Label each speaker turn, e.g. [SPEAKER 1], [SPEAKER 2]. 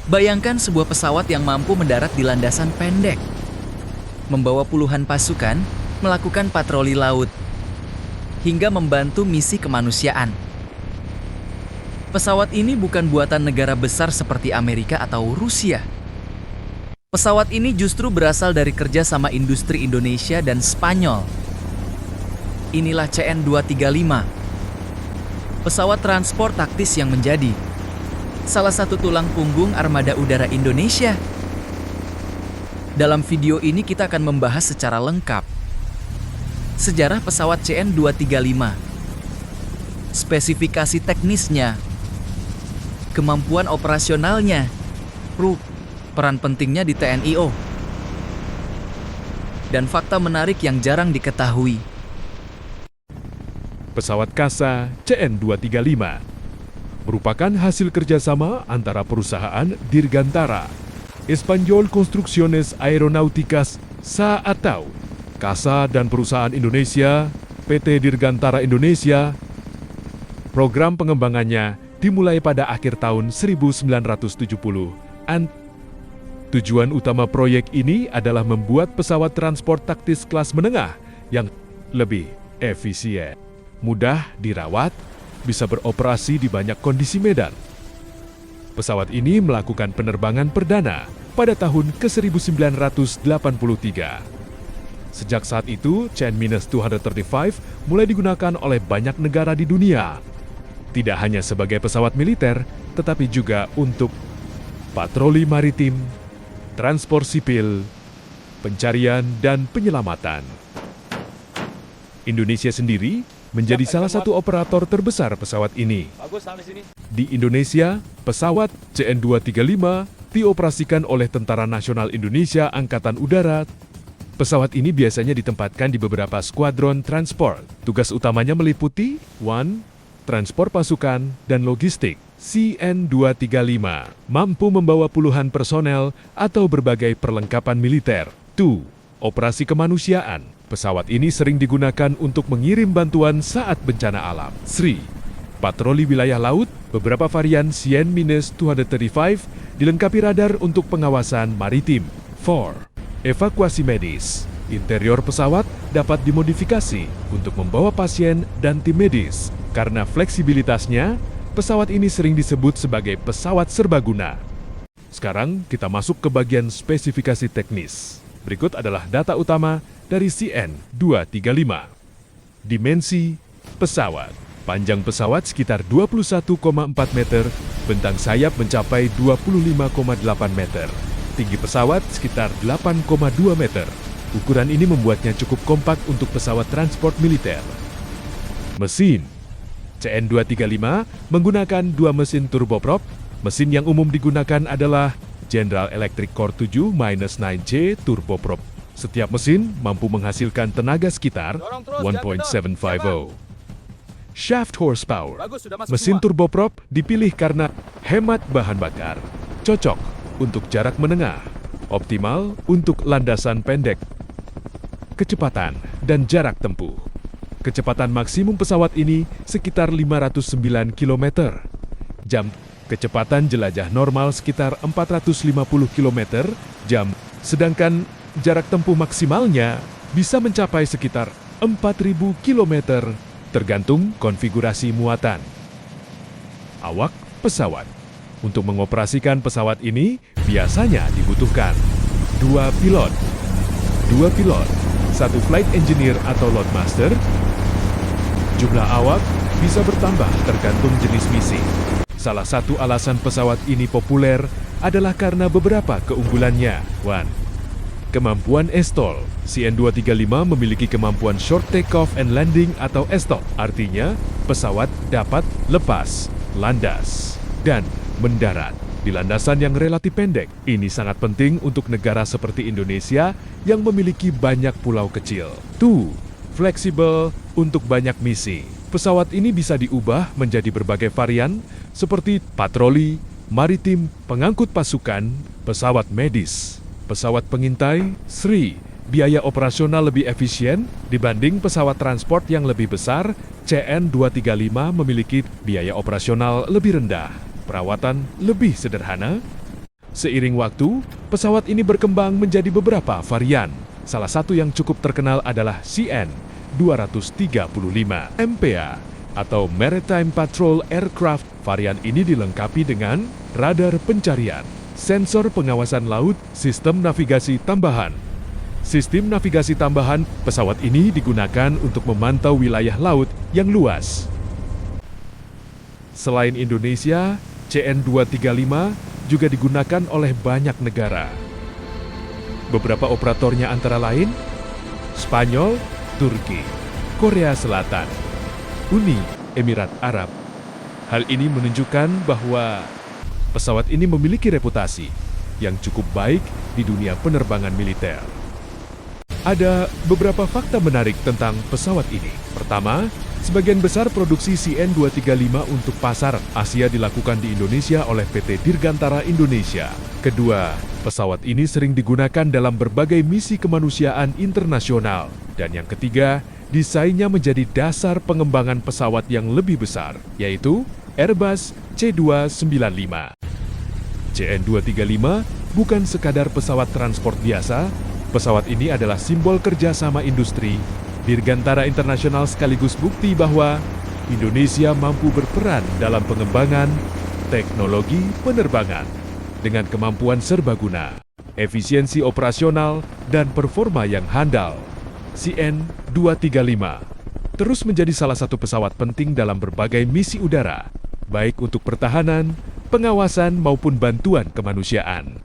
[SPEAKER 1] Bayangkan sebuah pesawat yang mampu mendarat di landasan pendek, membawa puluhan pasukan, melakukan patroli laut, hingga membantu misi kemanusiaan. Pesawat ini bukan buatan negara besar seperti Amerika atau Rusia. Pesawat ini justru berasal dari kerjasama industri Indonesia dan Spanyol. Inilah CN-235, pesawat transport taktis yang menjadi salah satu tulang punggung armada udara Indonesia. Dalam video ini kita akan membahas secara lengkap sejarah pesawat CN-235, spesifikasi teknisnya, kemampuan operasionalnya, peran pentingnya di TNI, dan fakta menarik yang jarang diketahui.
[SPEAKER 2] Pesawat Kasa CN-235 merupakan hasil kerjasama antara perusahaan Dirgantara, Espanyol Construcciones Aeronáuticas SA atau Kasa dan perusahaan Indonesia, PT Dirgantara Indonesia. Program pengembangannya dimulai pada akhir tahun 1970-an. Tujuan utama proyek ini adalah membuat pesawat transport taktis kelas menengah yang lebih efisien, mudah dirawat, bisa beroperasi di banyak kondisi medan. Pesawat ini melakukan penerbangan perdana pada tahun ke-1983. Sejak saat itu, CN-235 mulai digunakan oleh banyak negara di dunia. Tidak hanya sebagai pesawat militer, tetapi juga untuk patroli maritim, transport sipil, pencarian, dan penyelamatan. Indonesia sendiri menjadi salah satu operator terbesar pesawat ini. Di Indonesia, pesawat CN-235 dioperasikan oleh Tentara Nasional Indonesia Angkatan Udara. Pesawat ini biasanya ditempatkan di beberapa skuadron transport. Tugas utamanya meliputi 1. Transport pasukan dan logistik. CN-235 mampu membawa puluhan personel atau berbagai perlengkapan militer. 2. Operasi kemanusiaan. Pesawat ini sering digunakan untuk mengirim bantuan saat bencana alam. 3. Patroli wilayah laut. Beberapa varian CN-235 dilengkapi radar untuk pengawasan maritim. 4. Evakuasi medis. Interior pesawat dapat dimodifikasi untuk membawa pasien dan tim medis. Karena fleksibilitasnya, pesawat ini sering disebut sebagai pesawat serbaguna. Sekarang kita masuk ke bagian spesifikasi teknis. Berikut adalah data utama dari CN-235. Dimensi pesawat. Panjang pesawat sekitar 21,4 meter, bentang sayap mencapai 25,8 meter. Tinggi pesawat sekitar 8,2 meter. Ukuran ini membuatnya cukup kompak untuk pesawat transport militer. Mesin. CN-235 menggunakan 2 mesin turboprop. Mesin yang umum digunakan adalah General Electric Core 7-9C turboprop. Setiap mesin mampu menghasilkan tenaga sekitar 1.750 shaft horsepower. Mesin turboprop dipilih karena hemat bahan bakar, cocok untuk jarak menengah, optimal untuk landasan pendek, kecepatan dan jarak tempuh. Kecepatan maksimum pesawat ini sekitar 509 km/jam. Kecepatan jelajah normal sekitar 450 km/jam, sedangkan jarak tempuh maksimalnya bisa mencapai sekitar 4.000 km, tergantung konfigurasi muatan. Awak pesawat. Untuk mengoperasikan pesawat ini, biasanya dibutuhkan 2 pilot, 1 flight engineer atau loadmaster. Jumlah awak bisa bertambah tergantung jenis misi. Salah satu alasan pesawat ini populer adalah karena beberapa keunggulannya. 1. Kemampuan STOL. CN-235 memiliki kemampuan Short Takeoff and Landing atau STOL. Artinya, pesawat dapat lepas, landas, dan mendarat di landasan yang relatif pendek. Ini sangat penting untuk negara seperti Indonesia yang memiliki banyak pulau kecil. 2. Fleksibel untuk banyak misi. Pesawat ini bisa diubah menjadi berbagai varian seperti patroli, maritim, pengangkut pasukan, pesawat medis, pesawat pengintai. 3. Biaya operasional lebih efisien dibanding pesawat transport yang lebih besar. CN-235 memiliki biaya operasional lebih rendah, perawatan lebih sederhana. Seiring waktu, pesawat ini berkembang menjadi beberapa varian. Salah satu yang cukup terkenal adalah CN-235 MPA atau Maritime Patrol Aircraft. Varian ini dilengkapi dengan radar pencarian, sensor pengawasan laut, sistem navigasi tambahan. Sistem navigasi tambahan pesawat ini digunakan untuk memantau wilayah laut yang luas. Selain Indonesia, CN-235 juga digunakan oleh banyak negara. Beberapa operatornya antara lain Spanyol, Turki, Korea Selatan, Uni Emirat Arab. Hal ini menunjukkan bahwa pesawat ini memiliki reputasi yang cukup baik di dunia penerbangan militer. Ada beberapa fakta menarik tentang pesawat ini. Pertama, sebagian besar produksi CN-235 untuk pasar Asia dilakukan di Indonesia oleh PT Dirgantara Indonesia. Kedua, pesawat ini sering digunakan dalam berbagai misi kemanusiaan internasional. Dan yang ketiga, desainnya menjadi dasar pengembangan pesawat yang lebih besar, yaitu Airbus C295. CN-235 bukan sekadar pesawat transport biasa. Pesawat ini adalah simbol kerjasama industri Dirgantara Internasional sekaligus bukti bahwa Indonesia mampu berperan dalam pengembangan teknologi penerbangan dengan kemampuan serbaguna, efisiensi operasional, dan performa yang handal. CN-235 terus menjadi salah satu pesawat penting dalam berbagai misi udara, baik untuk pertahanan, pengawasan, maupun bantuan kemanusiaan.